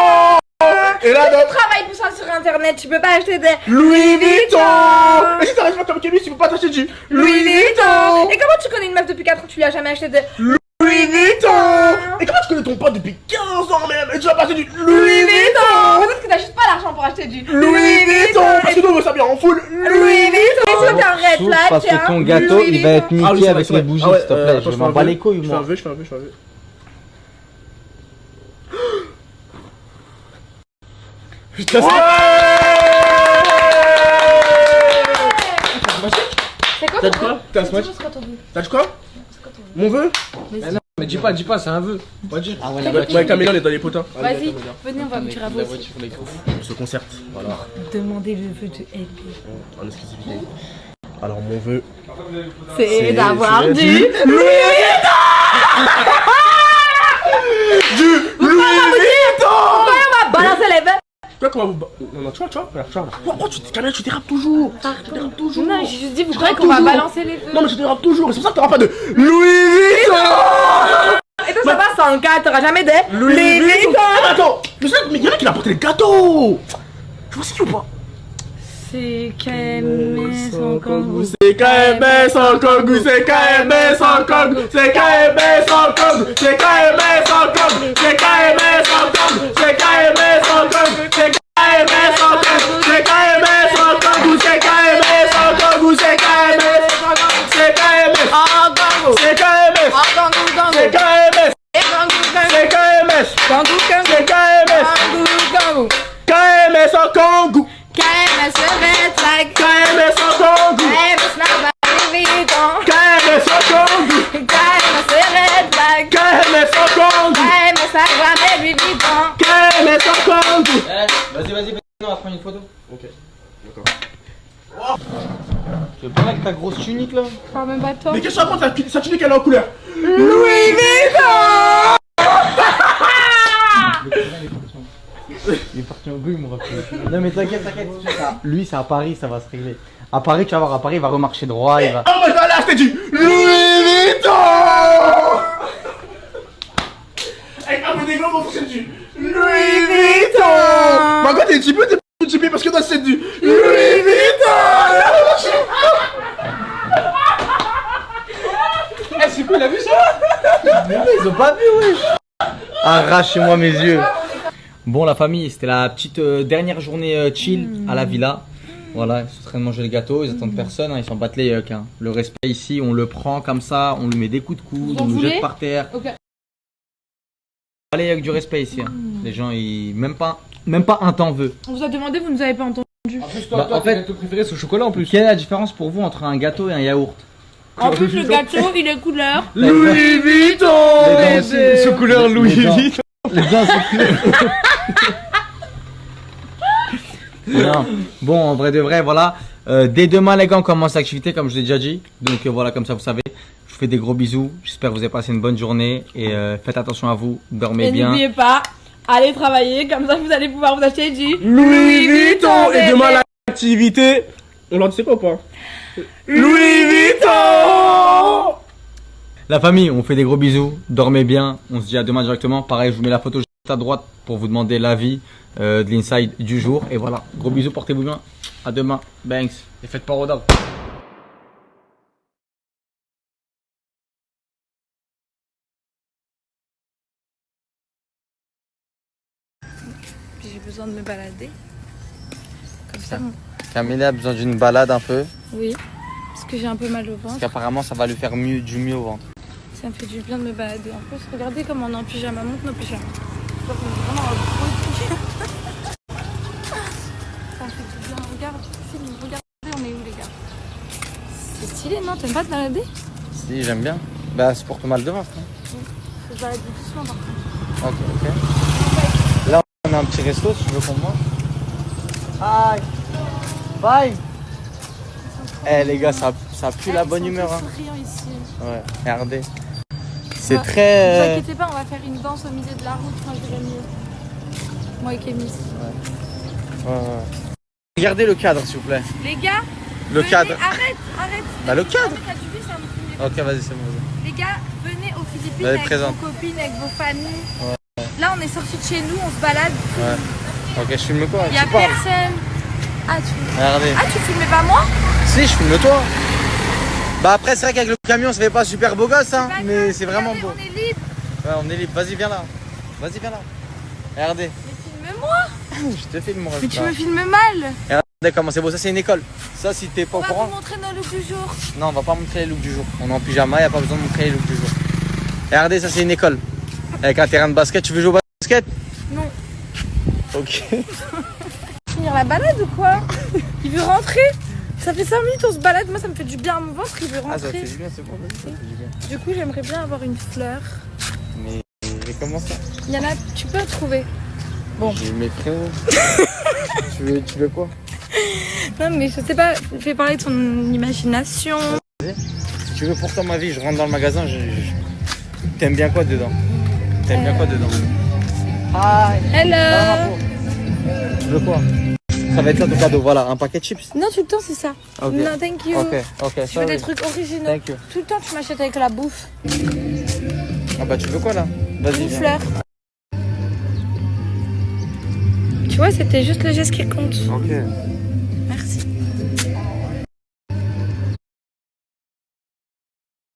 Speaker 3: Et là
Speaker 6: Tu travailles pour ça sur internet, tu peux pas acheter de
Speaker 3: Louis Vuitton. Et si t'arrives pas comme Kémis, tu peux pas t'acheter du
Speaker 6: Louis Vuitton. Et comment tu connais une meuf depuis 4 ans, tu lui as jamais acheté de
Speaker 3: Louis Vuitton. Et comment tu connais ton pote depuis 15 ans même et tu vas pas acheter du Louis Vuitton.
Speaker 6: Peut-être que t'as juste pas l'argent pour acheter du
Speaker 3: Louis Vuitton. Parce que nous on veut s'habiller en full
Speaker 6: Louis Vuitton. Et si t'es un red
Speaker 5: Souffle
Speaker 6: flag,
Speaker 5: parce
Speaker 6: tiens.
Speaker 5: que ton gâteau, il va être niqué
Speaker 3: Ah oui, c'est vrai,
Speaker 5: avec
Speaker 3: c'est
Speaker 5: les
Speaker 3: vrai.
Speaker 5: bougies,
Speaker 3: Ah ouais,
Speaker 5: s'il te plaît.
Speaker 3: attends,
Speaker 5: Je
Speaker 3: fais un
Speaker 5: m'en bats
Speaker 3: vœu.
Speaker 5: les couilles,
Speaker 3: Je fais un
Speaker 5: moi.
Speaker 3: vœu, je fais un vœu, je fais un vœu. Putain,
Speaker 6: C'est quoi
Speaker 3: T'as
Speaker 6: ton
Speaker 3: dit quoi?
Speaker 6: vœu?
Speaker 3: T'as
Speaker 6: C'est
Speaker 3: smash?
Speaker 6: toujours ce qu'on t'en dit.
Speaker 3: T'as dit quoi?
Speaker 6: C'est quoi ton vœu?
Speaker 3: Mon vœu?
Speaker 6: Vas-y.
Speaker 8: Mais dis pas, c'est un vœu.
Speaker 3: Pas dire.
Speaker 5: Ah ouais,
Speaker 3: Ouais, Camélia, on est dans les potins.
Speaker 6: Vas-y, venez, on va vous dire à vous aussi.
Speaker 3: On se concerte. Voilà.
Speaker 6: Demandez le vœu de LP.
Speaker 3: En exclusivité. Alors, mon vœu.
Speaker 6: C'est d'avoir
Speaker 3: c'est
Speaker 6: du Louis Vuitton. Pourquoi on va balancer les vœux?
Speaker 3: Quoi, comment vous. Non, tu vois. Oh, Camélia, tu dérapes toujours. Tu dérapes toujours.
Speaker 6: Non, j'ai juste dit, vous croyez qu'on va balancer les vœux?
Speaker 3: Non, mais tu dérapes toujours. C'est pour ça que t'auras pas de Louis Vuitton.
Speaker 6: Et toi, ça va sans cas, t'auras jamais de
Speaker 3: Louis Vuitton. Attends, mais y'en a qui l'a apporté les gâteaux. Tu vois, c'est qui ou pas?
Speaker 6: C'est KMS en kangou.
Speaker 3: C'est KMS en kangou, c'est KMS en kangou, c'est KMS en kangou, c'est KMS en kangou, c'est KMS en kangou, c'est KMS en kangou, c'est KMS en kangou, c'est KMS en kangou, c'est KMS en kangou, c'est KMS en kangou, c'est KMS en kangou, c'est KMS en kangou, c'est KMS, c'est KMS,
Speaker 6: Kangou,
Speaker 3: c'est KMS,
Speaker 6: kangou.
Speaker 3: KMS en kangou.
Speaker 6: KMS red flag.
Speaker 3: KMS en kangou.
Speaker 6: KMS n'a pas Louis Vuitton.
Speaker 3: KMS en kangou.
Speaker 6: KMS red flag.
Speaker 3: KMS en kangou.
Speaker 6: KMS n'a jamais Louis Vuitton.
Speaker 3: KMS en kangou.
Speaker 5: Vas-y, on va prendre une photo.
Speaker 3: Ok, d'accord.
Speaker 5: Tu veux pas avec ta grosse tunique là?
Speaker 6: Parle même pas de toi.
Speaker 3: Mais qu'est-ce que tu racontes? Sa tunique elle est en couleur.
Speaker 6: Louis Vuitton.
Speaker 5: Il est parti en bruit, il m'aura fait. Non mais t'inquiète. Lui c'est à Paris, ça va se régler. À Paris, tu vas voir, à Paris il va remarcher droit, il va.
Speaker 3: Oh bah je vais aller acheter du Louis Vuitton. Avec un peu des gants, on va faire du Louis Vuitton. Bah quoi t'es typé, parce que toi c'est du Louis Vuitton.
Speaker 8: Eh, c'est quoi, il a vu ça?
Speaker 5: Mais ils ont pas vu, wesh. Arrachez-moi mes yeux. Bon la famille, c'était la petite dernière journée chill à la villa. Voilà, ils sont en train de manger le gâteau, ils attendent personne, hein, ils s'en battent les yeux. Hein. Le respect ici, on le prend comme ça, on lui met des coups de coude, on le jette par terre.
Speaker 6: Ok.
Speaker 5: Allez, avec du respect ici. Hein. Les gens, ils même pas un temps veut.
Speaker 6: On vous a demandé, vous nous avez pas entendu.
Speaker 8: En plus, toi,
Speaker 5: en fait,
Speaker 8: ton gâteau préféré, c'est au chocolat en plus.
Speaker 5: Quelle est la différence pour vous entre un gâteau et un yaourt?
Speaker 6: En plus, le gâteau, il est couleur
Speaker 3: Louis Vuitton.
Speaker 8: Sous couleur Louis Vuitton.
Speaker 5: Les dents sont couleur. Non. Bon, en vrai de vrai, voilà. Dès demain, les gars, on commence l'activité, comme je l'ai déjà dit. Donc voilà, comme ça, vous savez. Je vous fais des gros bisous. J'espère que vous avez passé une bonne journée. Et faites attention à vous. Dormez
Speaker 6: Et
Speaker 5: bien.
Speaker 6: n'oubliez pas, allez travailler, comme ça vous allez pouvoir vous acheter du
Speaker 3: Louis Vuitton. Et demain l'activité, on leur dit c'est quoi ou pas? Louis Vuitton.
Speaker 5: La famille, on fait des gros bisous. Dormez bien. On se dit à demain directement. Pareil, je vous mets la photo juste à droite pour vous demander l'avis de l'inside du jour. Et voilà, gros bisous, portez-vous bien. À demain. Banks.
Speaker 8: Et faites pas rodave.
Speaker 6: J'ai besoin de me balader. Comme ça.
Speaker 1: Camélia a besoin d'une balade un peu,
Speaker 6: Oui, parce que j'ai un peu mal au
Speaker 1: parce
Speaker 6: ventre.
Speaker 1: qu'apparemment ça va lui faire du mieux au ventre.
Speaker 6: Ça me fait du bien de me balader. En plus, regardez comment on est en pyjama, monte nos pyjamas. Je crois qu'on est vraiment en gros pyjama. Ça me fait du bien. Regarde, film, regardez, on est où les gars? C'est stylé, non? T'aimes pas te balader?
Speaker 1: Si, j'aime bien. Bah, c'est pour ton mal de ventre. Hein.
Speaker 6: Faut se balader doucement par contre.
Speaker 1: Ok. Là, on a un petit resto, si tu veux qu'on mange. Aïe. Bye. Eh les gars, ça pue la bonne humeur. Hein.
Speaker 6: Souriant ici.
Speaker 1: Ouais, regardez. C'est
Speaker 6: Ne vous
Speaker 1: très...
Speaker 6: inquiétez pas, on va faire une danse au milieu de la route, moi je dirais mieux. Moi et Kémis.
Speaker 1: Ouais. Regardez le cadre, s'il vous plaît.
Speaker 6: Les gars,
Speaker 1: Le
Speaker 6: venez,
Speaker 1: cadre.
Speaker 6: Arrête.
Speaker 1: Bah, le cadre.
Speaker 6: Arrête, tu vis, ça me fait-
Speaker 1: Ok, vas-y, c'est bon.
Speaker 6: Les gars, venez aux Philippines
Speaker 1: Allez,
Speaker 6: avec
Speaker 1: présente.
Speaker 6: vos copines, avec vos familles. Là, on est sortis de chez nous, on se balade.
Speaker 1: Ouais. Ok, je filme quoi?
Speaker 6: Il y a
Speaker 1: Tu parles.
Speaker 6: personne.
Speaker 1: Regardez.
Speaker 6: Ah, tu filmais pas moi?
Speaker 1: Si, je filme toi. Bah après, c'est vrai qu'avec le camion, ça fait pas super beau gosse, hein,
Speaker 6: Pas
Speaker 1: mais
Speaker 6: grave,
Speaker 1: c'est vraiment
Speaker 6: regardez,
Speaker 1: beau.
Speaker 6: On est libre.
Speaker 1: Ouais, on est libre. Vas-y, viens là. Vas-y, viens là. Regardez.
Speaker 6: Mais filme-moi.
Speaker 1: Je te filme, mon
Speaker 6: Mais tu
Speaker 1: rêve.
Speaker 6: me filmes mal.
Speaker 1: Regardez comment c'est beau. Ça, c'est une école. Ça, si t'es pas
Speaker 6: On
Speaker 1: au
Speaker 6: va
Speaker 1: courant.
Speaker 6: vous montrer nos looks du jour.
Speaker 1: Non, on va pas montrer les looks du jour. On est en pyjama, y a pas besoin de montrer les looks du jour. Regardez, ça, c'est une école. Avec un terrain de basket. Tu veux jouer au basket?
Speaker 6: Non.
Speaker 1: Ok.
Speaker 6: Finir la balade ou quoi? Il veut rentrer? Ça fait 5 minutes on se balade, moi ça me fait du bien à mon ventre, il veut
Speaker 1: Ah, ça
Speaker 6: rentrer.
Speaker 1: fait du bien, c'est bon, vas-y, ça fait du bien.
Speaker 6: Du coup j'aimerais bien avoir une fleur.
Speaker 1: Mais comment ça?
Speaker 6: Il y en a, tu peux en trouver. Bon.
Speaker 1: J'ai mes frérots. tu veux quoi?
Speaker 6: Non mais je sais pas, fais parler de ton imagination.
Speaker 1: Si tu veux pourtant ma vie, je rentre dans le magasin, t'aimes bien quoi dedans? T'aimes bien quoi dedans?
Speaker 6: Hello.
Speaker 1: Tu veux quoi? Ça va être ça ton cadeau, voilà, un paquet de chips.
Speaker 6: Non, tout le temps c'est ça.
Speaker 1: Ok.
Speaker 6: Non, thank you.
Speaker 1: Ok,
Speaker 6: Je veux
Speaker 1: sorry.
Speaker 6: des trucs originaux.
Speaker 1: Thank you.
Speaker 6: Tout le temps tu m'achètes avec la bouffe.
Speaker 1: Ah bah tu veux quoi là? Vas-y,
Speaker 6: Une
Speaker 1: viens.
Speaker 6: fleur. Tu vois, c'était juste le geste qui compte.
Speaker 1: Ok.